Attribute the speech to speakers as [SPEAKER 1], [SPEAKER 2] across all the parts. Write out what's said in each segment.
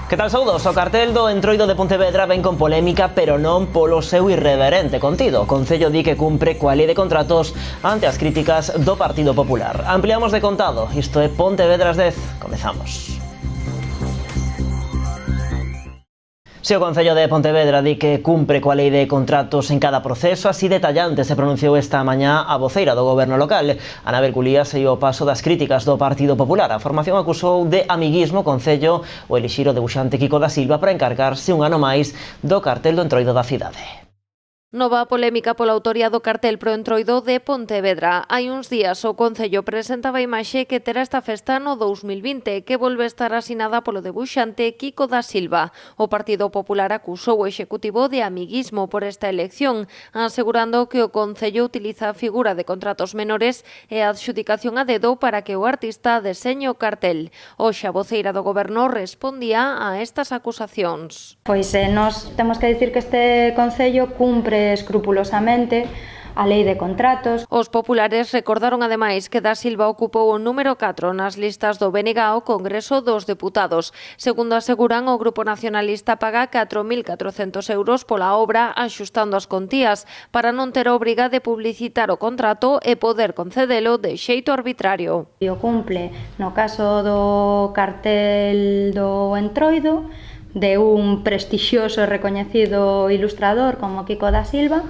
[SPEAKER 1] Que tal, saudos? O cartel do Entroido de Pontevedra ven con polémica, pero non polo seu irreverente contido. O Concello di que cumpre coa lei de contratos ante as críticas do Partido Popular. Ampliamos de contado. Isto é Pontevedras 10. Comezamos. Se o Concello de Pontevedra di que cumpre coa lei de contratos en cada proceso, así detallante se pronunciou esta mañá a voceira do goberno local. Anabel Culía seguiu o paso das críticas do Partido Popular. A formación acusou de amiguismo o Concello o elixir o debuxante Quico da Silva para encargarse un ano máis do cartel do Entroido da cidade.
[SPEAKER 2] Nova polémica pola autoría do cartel pro Entroido de Pontevedra. Hai uns días o Concello presentaba a imaxe que terá esta festa no 2020, que volve a estar asinada polo debuxante Quico da Silva. O Partido Popular acusou o Executivo de amiguismo por esta elección, asegurando que o Concello utiliza a figura de contratos menores e a adxudicación a dedo para que o artista deseñe o cartel. Hoxe a voceira do Goberno respondía a estas acusacións.
[SPEAKER 3] Pois nós temos que dicir que este Concello cumpre escrupulosamente a lei de contratos.
[SPEAKER 2] Os populares recordaron ademais que da Silva ocupou o número 4 nas listas do BNG ao Congreso dos Deputados. Segundo aseguran, o Grupo Nacionalista paga 4.400 euros pola obra axustando as contías para non ter a obriga de publicitar o contrato e poder concedelo de xeito arbitrario.
[SPEAKER 3] E o cumple no caso do cartel do Entroido, de un prestixioso e recoñecido ilustrador como Quico da Silva,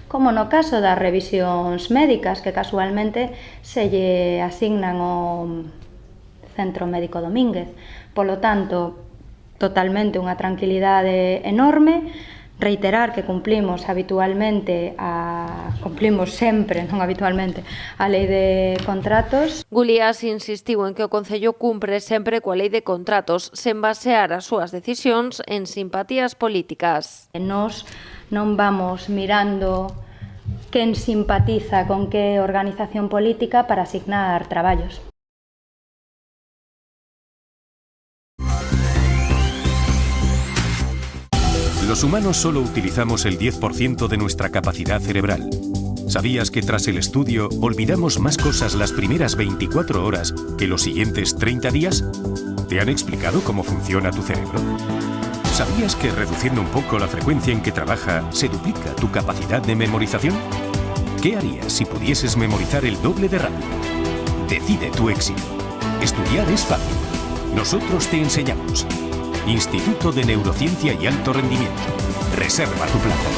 [SPEAKER 3] como no caso das revisións médicas que casualmente se lle asignan ao Centro Médico Domínguez. Polo tanto, totalmente unha tranquilidade enorme. Reiterar que cumplimos sempre, non habitualmente, a lei de contratos.
[SPEAKER 2] Gulías insistiu en que o Concello cumpre sempre coa lei de contratos, sen basear as súas decisións en simpatías políticas.
[SPEAKER 3] Nós non vamos mirando quen simpatiza con que organización política para asignar traballos.
[SPEAKER 4] Los humanos solo utilizamos el 10% de nuestra capacidad cerebral. ¿Sabías que tras el estudio olvidamos más cosas las primeras 24 horas que los siguientes 30 días? ¿Te han explicado cómo funciona tu cerebro? ¿Sabías que reduciendo un poco la frecuencia en que trabaja se duplica tu capacidad de memorización? ¿Qué harías si pudieses memorizar el doble de rápido? Decide tu éxito. Estudiar es fácil. Nosotros te enseñamos. Instituto de Neurociencia y Alto Rendimiento. Reserva tu plaza.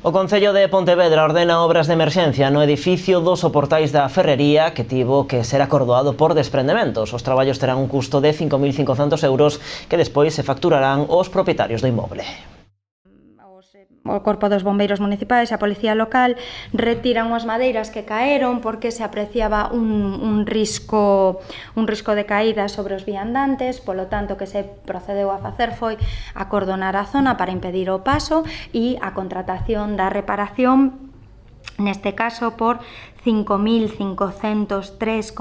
[SPEAKER 1] O Concello de Pontevedra ordena obras de emerxencia no edificio dos soportais da ferrería que tivo que ser acordoado por desprendementos. Os traballos terán un custo de 5.500 euros que despois se facturarán aos propietarios do inmoble.
[SPEAKER 3] O Corpo dos Bombeiros Municipais e a Policía Local retiran as madeiras que caeron porque se apreciaba un risco de caída sobre os viandantes, polo tanto que se procedeu a facer foi acordonar a zona para impedir o paso e a contratación da reparación, neste caso por 5.503,01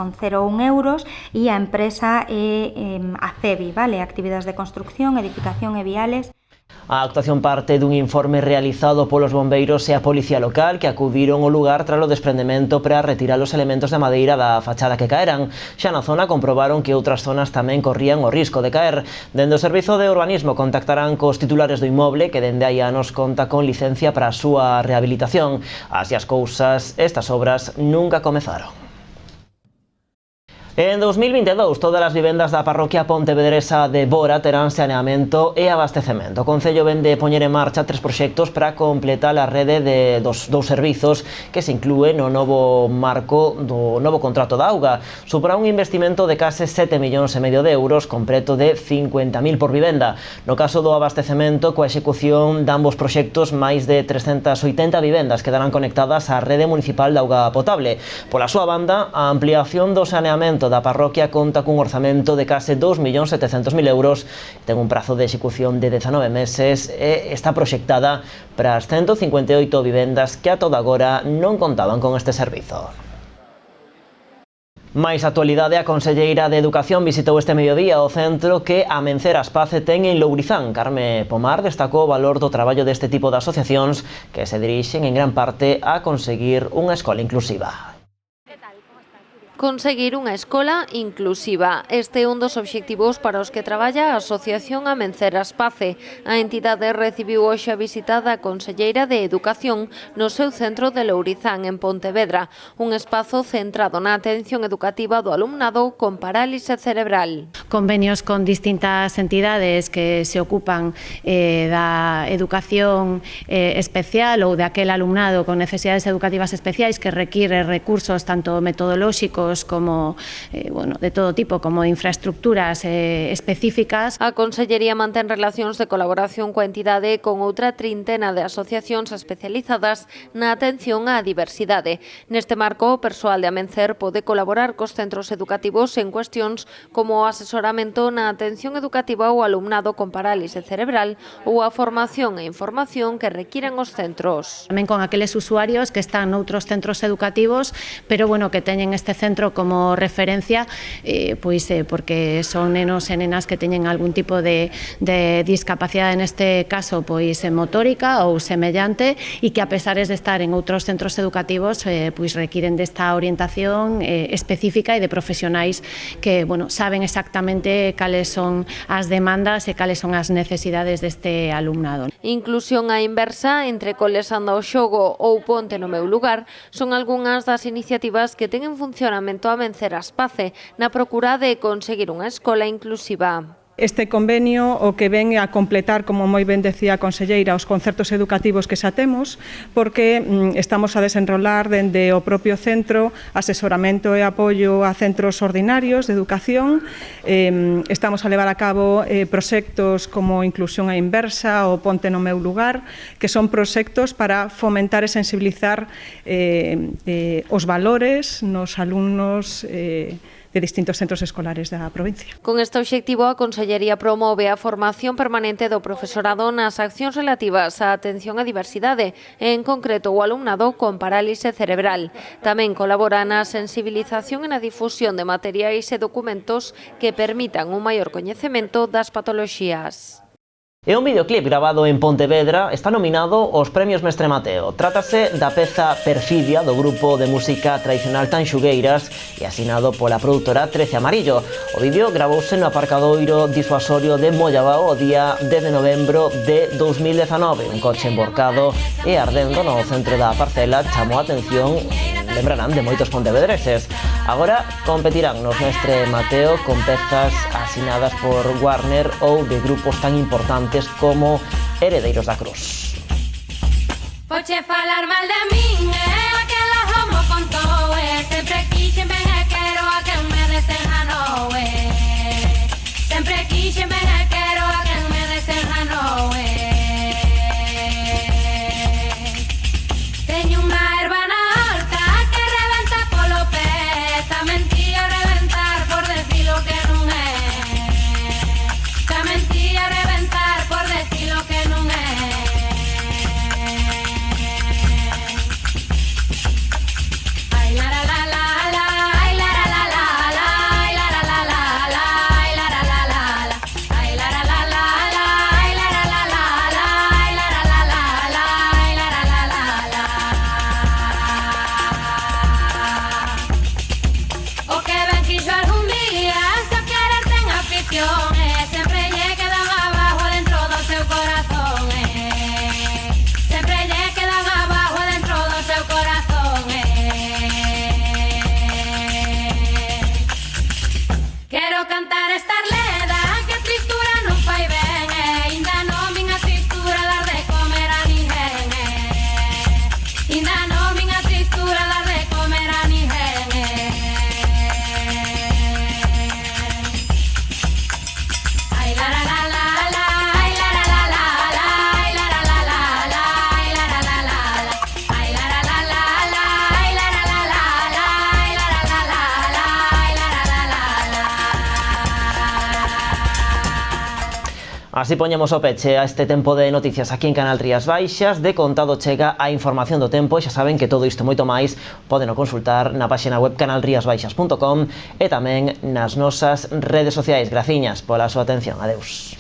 [SPEAKER 3] euros, e a empresa é ACEBI, vale? Actividades de Construcción, Edificación e Viales.
[SPEAKER 1] A actuación parte dun informe realizado polos bombeiros e a Policía Local que acudiron ao lugar tras o desprendemento para retirar os elementos de madeira da fachada que caeran. Xa na zona comprobaron que outras zonas tamén corrían o risco de caer. Dende o Servizo de Urbanismo contactarán cos titulares do inmoble que dende hai anos conta con licencia para a súa rehabilitación. Así as cousas, estas obras nunca comezaron. En 2022, todas as vivendas da parroquia pontevedresa de Bora terán saneamento e abastecemento. O Concello vende poñer en marcha 3 proxectos para completar a rede dos dous servizos que se inclúe no novo marco do novo contrato da auga. Supera un investimento de case 7,5 millóns de euros, con preto de 50.000 por vivenda. No caso do abastecemento, coa execución de ambos proxectos, máis de 380 vivendas quedarán conectadas á rede municipal de auga potable. Pola súa banda, a ampliación do saneamento da parroquia conta cun orzamento de case 2.700.000 euros, ten un prazo de execución de 19 meses e está proxectada para as 158 vivendas que a toda agora non contaban con este servizo. Máis actualidade, a conselleira de Educación visitou este mediodía o centro que Amenceras Pace ten en Lourizán. Carme Pomar destacou o valor do traballo deste tipo de asociacións que se dirixen en gran parte a conseguir unha escola inclusiva.
[SPEAKER 2] Conseguir unha escola inclusiva. Este é un dos obxectivos para os que traballa a Asociación Amenceras Pace. A entidade recibiu hoxe a visita da conselleira de Educación no seu centro de Lourizán, en Pontevedra, un espazo centrado na atención educativa do alumnado con parálise cerebral.
[SPEAKER 5] Convenios con distintas entidades que se ocupan da educación especial ou de aquel alumnado con necesidades educativas especiais que require recursos tanto metodolóxicos como de todo tipo, como infraestructuras específicas.
[SPEAKER 2] A Consellería mantén relacións de colaboración coa entidade con outra trintena de asociacións especializadas na atención á diversidade. Neste marco, o persoal de Amencer pode colaborar cos centros educativos en cuestións como o asesoramento na atención educativa ao alumnado con parálise cerebral ou a formación e información que requiren os centros.
[SPEAKER 5] Tamén con aqueles usuarios que están noutros centros educativos, pero que teñen este centro como referencia, porque son nenos e nenas que teñen algún tipo de discapacidade, neste caso motórica ou semellante, e que a pesares de estar en outros centros educativos requiren desta orientación específica e de profesionais que saben exactamente cales son as demandas e cales son as necesidades deste alumnado.
[SPEAKER 2] Inclusión á inversa entre Colesando ao Xogo ou Ponte no meu lugar son algunhas das iniciativas que ten en funcionamento a Amenceras Pace na procura de conseguir unha escola inclusiva.
[SPEAKER 6] Este convenio o que ven a completar, como moi ben decía a conselleira, os concertos educativos que xa temos, porque estamos a desenrolar dende o propio centro asesoramento e apoio a centros ordinarios de educación. Estamos a levar a cabo proxectos como Inclusión á Inversa ou Ponte no meu lugar, que son proxectos para fomentar e sensibilizar os valores nos alumnos de distintos centros escolares da provincia.
[SPEAKER 2] Con este obxectivo, a Consellería promove a formación permanente do profesorado nas accións relativas á atención á diversidade, en concreto o alumnado con parálise cerebral. Tamén colabora na sensibilización e na difusión de materiais e documentos que permitan un maior coñecemento das patoloxías.
[SPEAKER 1] E un videoclip grabado en Pontevedra está nominado aos Premios Mestre Mateo. Trátase da peza Perfidia do grupo de música tradicional Tanxugueiras e asinado pola produtora 13 Amarillo. O vídeo gravouse no aparcadoiro disuasorio de Mollabao o día 10 de novembro de 2019. Un coche emborcado e ardendo no centro da parcela chamou a atención, lembrarán, de moitos pontevedreses. Agora competirán nos Mestre Mateo con pezas asinadas por Warner ou de grupos tan importantes como Heredeiros da Cruz.
[SPEAKER 7] Poche falar mal de min, que la homo contou, sempre quixen ben e quero a quen me desenganou, sempre quixen ben e quero a quen me desenganou, teño unha erva na horta que rebenta polo pé, ta mentía reventar por decir lo que non é, ta mentía reventar por decir lo que non é. Ay la la la la la, ay la la la la la, ay la la la la la, ay la la la la la, ay la la la la la, ay la la la la la.
[SPEAKER 1] Así poñemos o peche a este tempo de noticias aquí en Canal Rías Baixas. De contado chega a información do tempo e xa saben que todo isto e moito máis poden consultar na página web canalriasbaixas.com e tamén nas nosas redes sociais. Graciñas pola súa atención. Adeus.